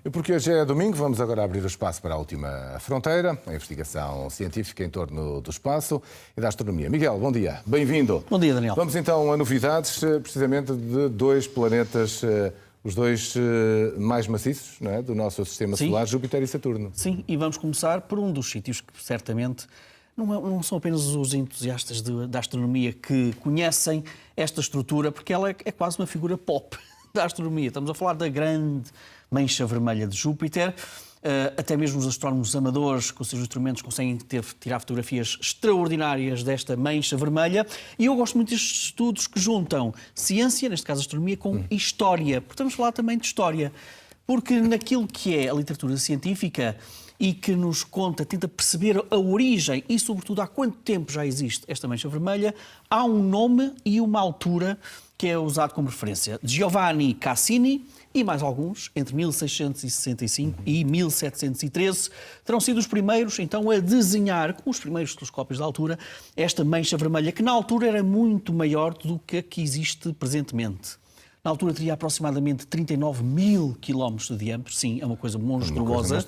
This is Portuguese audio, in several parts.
E porque hoje é domingo, vamos agora abrir o espaço para a última fronteira, a investigação científica em torno do espaço e da astronomia. Miguel, bom dia, bem-vindo. Bom dia, Daniel. Vamos então a novidades, precisamente de dois planetas, os dois mais maciços, não é, do nosso sistema solar, Júpiter e Saturno. Sim, e vamos começar por um dos sítios que certamente não são apenas os entusiastas da astronomia que conhecem esta estrutura, porque ela é quase uma figura pop da astronomia. Estamos a falar da grande mancha vermelha de Júpiter. Até mesmo os astrónomos amadores com os seus instrumentos conseguem tirar fotografias extraordinárias desta mancha vermelha. E eu gosto muito destes estudos que juntam ciência, neste caso astronomia, com história. Porque estamos a falar também de história. Porque naquilo que é a literatura científica e que nos tenta perceber a origem e, sobretudo, há quanto tempo já existe esta mancha vermelha, há um nome e uma altura que é usado como referência. Giovanni Cassini e mais alguns, entre 1665 e 1713, terão sido os primeiros, então, a desenhar, com os primeiros telescópios da altura, esta mancha vermelha, que na altura era muito maior do que a que existe presentemente. Na altura teria aproximadamente 39 mil quilómetros de diâmetro. Sim, é uma coisa monstruosa.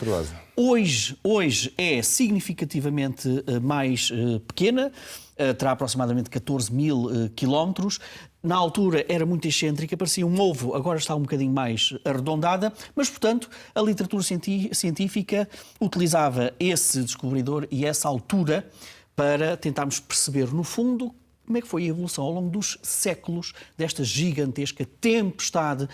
Hoje é significativamente mais pequena, terá aproximadamente 14 mil quilómetros. Na altura era muito excêntrica, parecia um ovo, agora está um bocadinho mais arredondada, mas, portanto, a literatura científica utilizava esse descobridor e essa altura para tentarmos perceber, no fundo, como é que foi a evolução ao longo dos séculos desta gigantesca tempestade,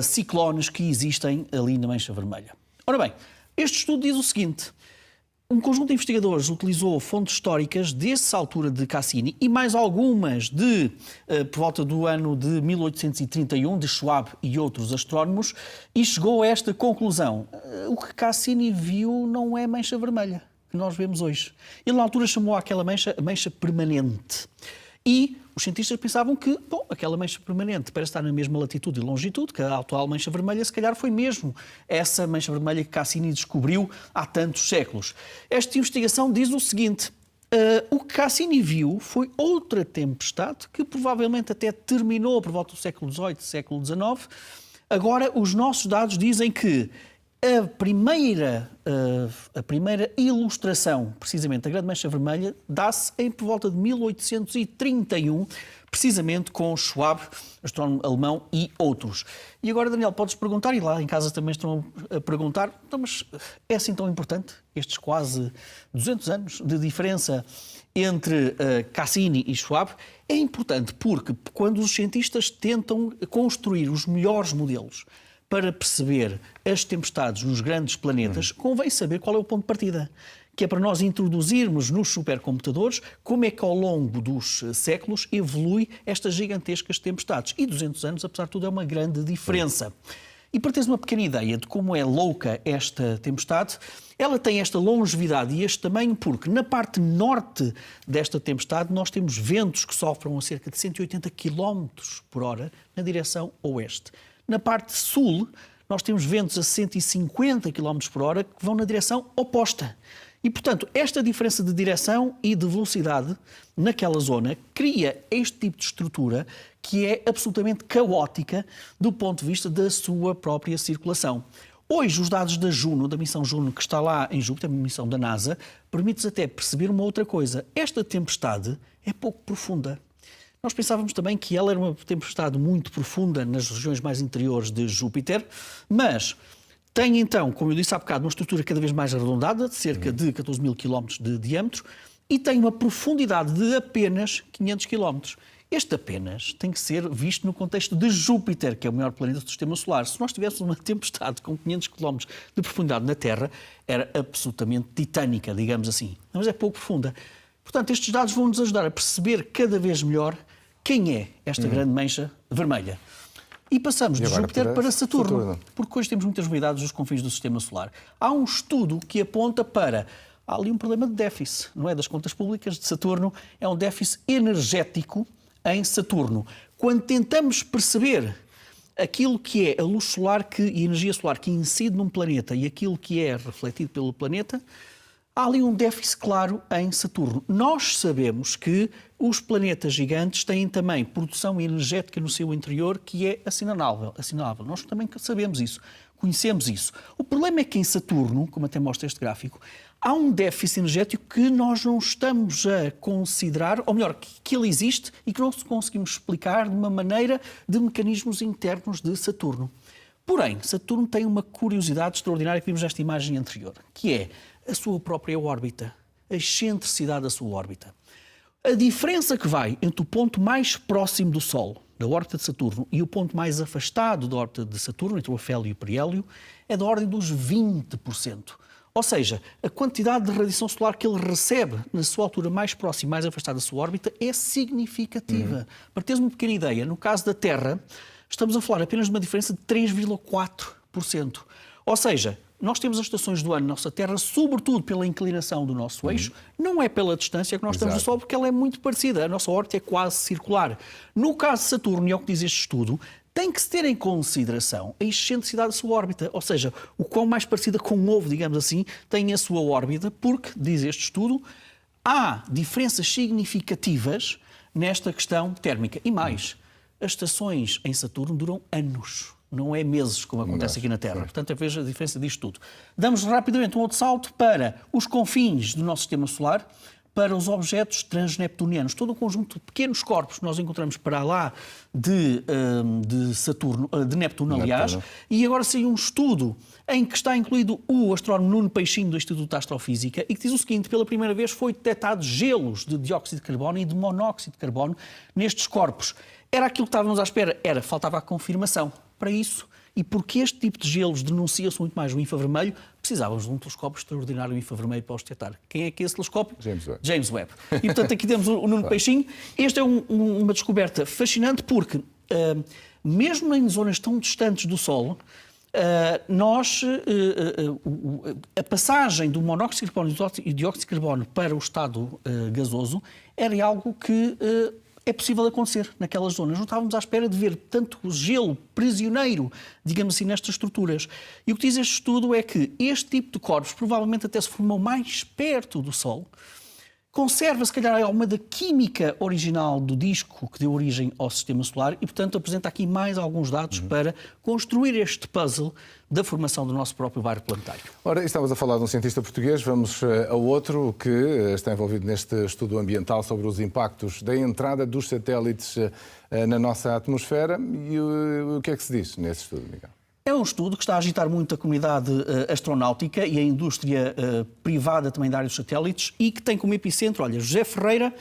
ciclones que existem ali na Mancha Vermelha. Ora bem, este estudo diz o seguinte: um conjunto de investigadores utilizou fontes históricas dessa altura de Cassini e mais algumas por volta do ano de 1831, de Schwabe e outros astrónomos, e chegou a esta conclusão: o que Cassini viu não é mancha vermelha que nós vemos hoje. Ele na altura chamou aquela mancha a mancha permanente. E os cientistas pensavam que, aquela mancha permanente, para estar na mesma latitude e longitude que a atual mancha vermelha, se calhar foi mesmo essa mancha vermelha que Cassini descobriu há tantos séculos. Esta investigação diz o seguinte: o que Cassini viu foi outra tempestade que provavelmente até terminou por volta do século XVIII, século XIX. Agora, os nossos dados dizem que a primeira ilustração, precisamente, da Grande Mancha Vermelha, dá-se por volta de 1831, precisamente com Schwabe, astrónomo alemão, e outros. E agora, Daniel, podes perguntar, e lá em casa também estão a perguntar, então, mas é assim tão importante, estes quase 200 anos de diferença entre Cassini e Schwabe? É importante porque quando os cientistas tentam construir os melhores modelos para perceber as tempestades nos grandes planetas, convém saber qual é o ponto de partida, que é para nós introduzirmos nos supercomputadores como é que ao longo dos séculos evolui estas gigantescas tempestades. E 200 anos, apesar de tudo, é uma grande diferença. E para teres uma pequena ideia de como é louca esta tempestade, ela tem esta longevidade e este tamanho porque na parte norte desta tempestade nós temos ventos que sopram a cerca de 180 km por hora na direção oeste. Na parte sul, nós temos ventos a 150 km por hora que vão na direção oposta. E, portanto, esta diferença de direção e de velocidade naquela zona cria este tipo de estrutura que é absolutamente caótica do ponto de vista da sua própria circulação. Hoje, os dados da Juno, da missão Juno, que está lá em Júpiter, uma missão da NASA, permite-nos até perceber uma outra coisa. Esta tempestade é pouco profunda. Nós pensávamos também que ela era uma tempestade muito profunda nas regiões mais interiores de Júpiter, mas tem então, como eu disse há bocado, uma estrutura cada vez mais arredondada, de cerca de 14 mil quilómetros de diâmetro, e tem uma profundidade de apenas 500 quilómetros. Este apenas tem que ser visto no contexto de Júpiter, que é o maior planeta do Sistema Solar. Se nós tivéssemos uma tempestade com 500 quilómetros de profundidade na Terra, era absolutamente titânica, digamos assim. Mas é pouco profunda. Portanto, estes dados vão nos ajudar a perceber cada vez melhor quem é esta grande mancha vermelha. E passamos de Júpiter para Saturno, porque hoje temos muitas novidades nos confins do Sistema Solar. Há um estudo que aponta para... Há ali um problema de déficit, não é? Das contas públicas de Saturno, é um déficit energético em Saturno. Quando tentamos perceber aquilo que é a luz solar e a energia solar que incide num planeta e aquilo que é refletido pelo planeta, há ali um déficit claro em Saturno. Nós sabemos que os planetas gigantes têm também produção energética no seu interior que é assinalável. Nós também sabemos isso, conhecemos isso. O problema é que em Saturno, como até mostra este gráfico, há um déficit energético que nós não estamos a considerar, ou melhor, que ele existe e que não conseguimos explicar de uma maneira de mecanismos internos de Saturno. Porém, Saturno tem uma curiosidade extraordinária que vimos nesta imagem anterior, que é a sua própria órbita, a excentricidade da sua órbita. A diferença que vai entre o ponto mais próximo do Sol, da órbita de Saturno, e o ponto mais afastado da órbita de Saturno, entre o afélio e o periélio, é da ordem dos 20%. Ou seja, a quantidade de radiação solar que ele recebe na sua altura mais próxima, mais afastada da sua órbita, é significativa. Para teres uma pequena ideia, no caso da Terra, estamos a falar apenas de uma diferença de 3,4%. Ou seja, nós temos as estações do ano na nossa Terra, sobretudo pela inclinação do nosso eixo, não é pela distância que nós estamos do Sol, porque ela é muito parecida. A nossa órbita é quase circular. No caso de Saturno, e é o que diz este estudo, tem que se ter em consideração a excentricidade da sua órbita, ou seja, o quão mais parecida com um ovo, digamos assim, tem a sua órbita, porque, diz este estudo, há diferenças significativas nesta questão térmica. E mais, as estações em Saturno duram anos, não é meses, como acontece aqui na Terra. Portanto, veja a diferença disto tudo. Damos rapidamente um outro salto para os confins do nosso sistema solar, para os objetos transneptunianos. Todo o conjunto de pequenos corpos que nós encontramos para lá de Saturno, de Neptuno, aliás. E agora saiu um estudo em que está incluído o astrónomo Nuno Peixinho do Instituto de Astrofísica e que diz o seguinte: pela primeira vez foi detectado gelos de dióxido de carbono e de monóxido de carbono nestes corpos. Era aquilo que estávamos à espera, faltava a confirmação. Para isso, e porque este tipo de gelos denuncia-se muito mais o infravermelho, precisávamos de um telescópio extraordinário infravermelho para os detectar. Quem é que é esse telescópio? James Webb. E, portanto, aqui temos o Nuno Peixinho. Esta é uma descoberta fascinante porque, mesmo em zonas tão distantes do Sol, a passagem do monóxido de carbono e dióxido de carbono para o estado gasoso era algo que é possível acontecer naquelas zonas. Não estávamos à espera de ver tanto gelo prisioneiro, digamos assim, nestas estruturas. E o que diz este estudo é que este tipo de corpos provavelmente até se formou mais perto do Sol, conserva, se calhar, alguma da química original do disco que deu origem ao Sistema Solar e, portanto, apresenta aqui mais alguns dados para construir este puzzle da formação do nosso próprio bairro planetário. Ora, estamos a falar de um cientista português, vamos a outro que está envolvido neste estudo ambiental sobre os impactos da entrada dos satélites na nossa atmosfera. E o que é que se diz nesse estudo, Miguel? É um estudo que está a agitar muito a comunidade astronáutica e a indústria privada também da área dos satélites e que tem como epicentro, olha, José Ferreira,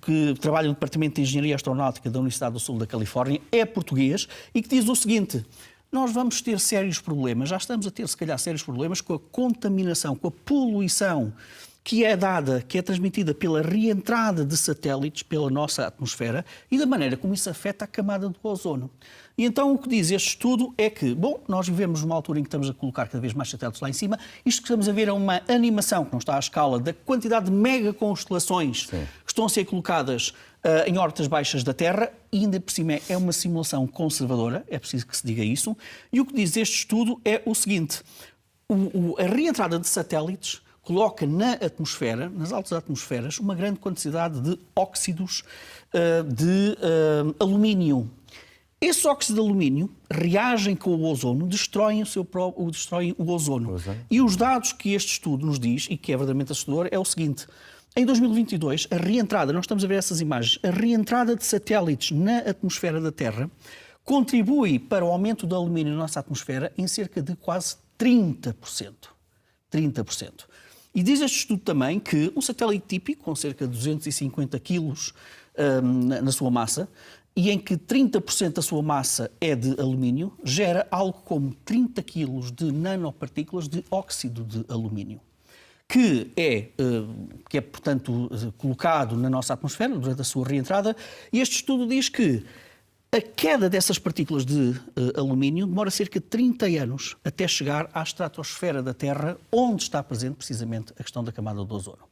que trabalha no Departamento de Engenharia Astronáutica da Universidade do Sul da Califórnia, é português e que diz o seguinte: nós vamos ter sérios problemas, já estamos a ter se calhar sérios problemas com a contaminação, com a poluição que é transmitida pela reentrada de satélites pela nossa atmosfera e da maneira como isso afeta a camada do ozono. E então o que diz este estudo é que, nós vivemos numa altura em que estamos a colocar cada vez mais satélites lá em cima. Isto que estamos a ver é uma animação que não está à escala da quantidade de megaconstelações que estão a ser colocadas em órbitas baixas da Terra e ainda por cima é uma simulação conservadora, é preciso que se diga isso. E o que diz este estudo é o seguinte: a reentrada de satélites coloca na atmosfera, nas altas atmosferas, uma grande quantidade de óxidos de alumínio. Esses óxidos de alumínio reagem com o ozono, destroem o ozono. E os dados que este estudo nos diz, e que é verdadeiramente assustador, é o seguinte: em 2022, a reentrada, nós estamos a ver essas imagens, a reentrada de satélites na atmosfera da Terra contribui para o aumento do alumínio na nossa atmosfera em cerca de quase 30%. 30%. E diz este estudo também que um satélite típico, com cerca de 250 quilos na sua massa, e em que 30% da sua massa é de alumínio, gera algo como 30 quilos de nanopartículas de óxido de alumínio, que é, portanto, colocado na nossa atmosfera durante a sua reentrada. E este estudo diz que a queda dessas partículas de alumínio demora cerca de 30 anos até chegar à estratosfera da Terra, onde está presente precisamente a questão da camada do ozono.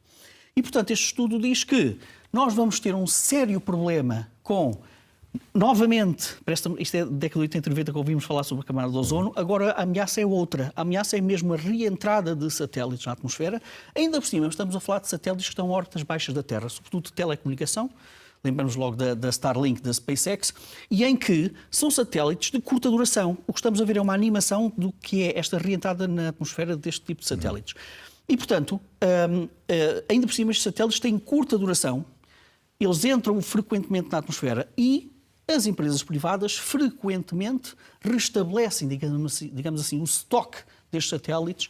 E, portanto, este estudo diz que nós vamos ter um sério problema com Novamente, isto é da década de 80 e 90 que ouvimos falar sobre a camada de ozono, agora a ameaça é outra. A ameaça é mesmo a reentrada de satélites na atmosfera. Ainda por cima, estamos a falar de satélites que estão a órbitas baixas da Terra, sobretudo de telecomunicação. Lembramos logo da Starlink, da SpaceX, e em que são satélites de curta duração. O que estamos a ver é uma animação do que é esta reentrada na atmosfera deste tipo de satélites. E, portanto, ainda por cima, estes satélites têm curta duração, eles entram frequentemente na atmosfera e as empresas privadas frequentemente restabelecem, digamos assim, o estoque destes satélites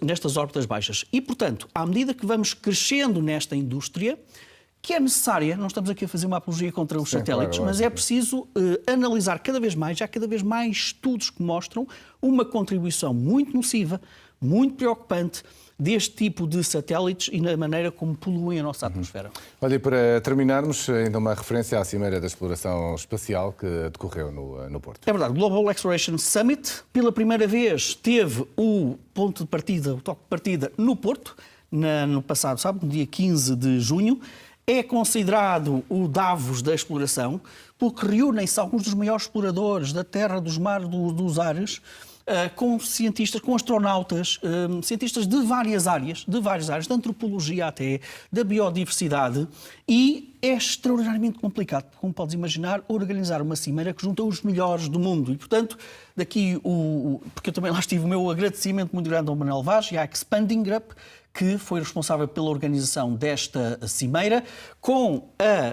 nestas órbitas baixas. E, portanto, à medida que vamos crescendo nesta indústria, que é necessária, não estamos aqui a fazer uma apologia contra os satélites, mas é preciso analisar cada vez mais, há cada vez mais estudos que mostram uma contribuição muito nociva, muito preocupante deste tipo de satélites e na maneira como poluem a nossa atmosfera. Olha, e para terminarmos, ainda uma referência à Cimeira da Exploração Espacial que decorreu no Porto. É verdade, o Global Exploration Summit, pela primeira vez, teve o ponto de partida, o toque de partida no Porto, no passado sábado, no dia 15 de junho. É considerado o Davos da exploração, porque reúnem-se alguns dos maiores exploradores da terra, dos mares, dos ares, com cientistas, com astronautas, cientistas de várias áreas, da antropologia até, da biodiversidade, e é extraordinariamente complicado, como podes imaginar, organizar uma cimeira que junta os melhores do mundo. E, portanto, daqui, porque eu também lá estive, o meu agradecimento muito grande ao Manuel Vaz e à Expanding Group, que foi responsável pela organização desta cimeira, com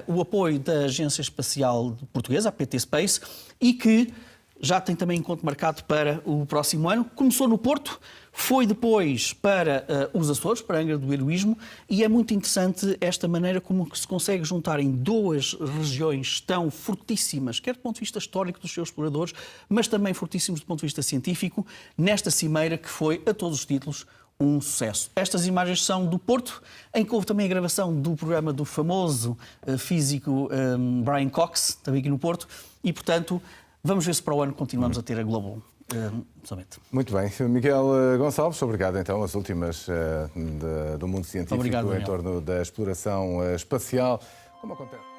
o apoio da Agência Espacial Portuguesa, a PT Space, e que já tem também encontro marcado para o próximo ano. Começou no Porto, foi depois para os Açores, para a Angra do Heroísmo, e é muito interessante esta maneira como se consegue juntar em duas regiões tão fortíssimas, quer do ponto de vista histórico dos seus exploradores, mas também fortíssimos do ponto de vista científico, nesta cimeira que foi, a todos os títulos, um sucesso. Estas imagens são do Porto, em que houve também a gravação do programa do famoso físico Brian Cox, também aqui no Porto, e, portanto, vamos ver se para o ano continuamos a ter a Global Summit. Muito bem. Miguel Gonçalves, obrigado então. As últimas do mundo científico em torno da exploração espacial. Como acontece?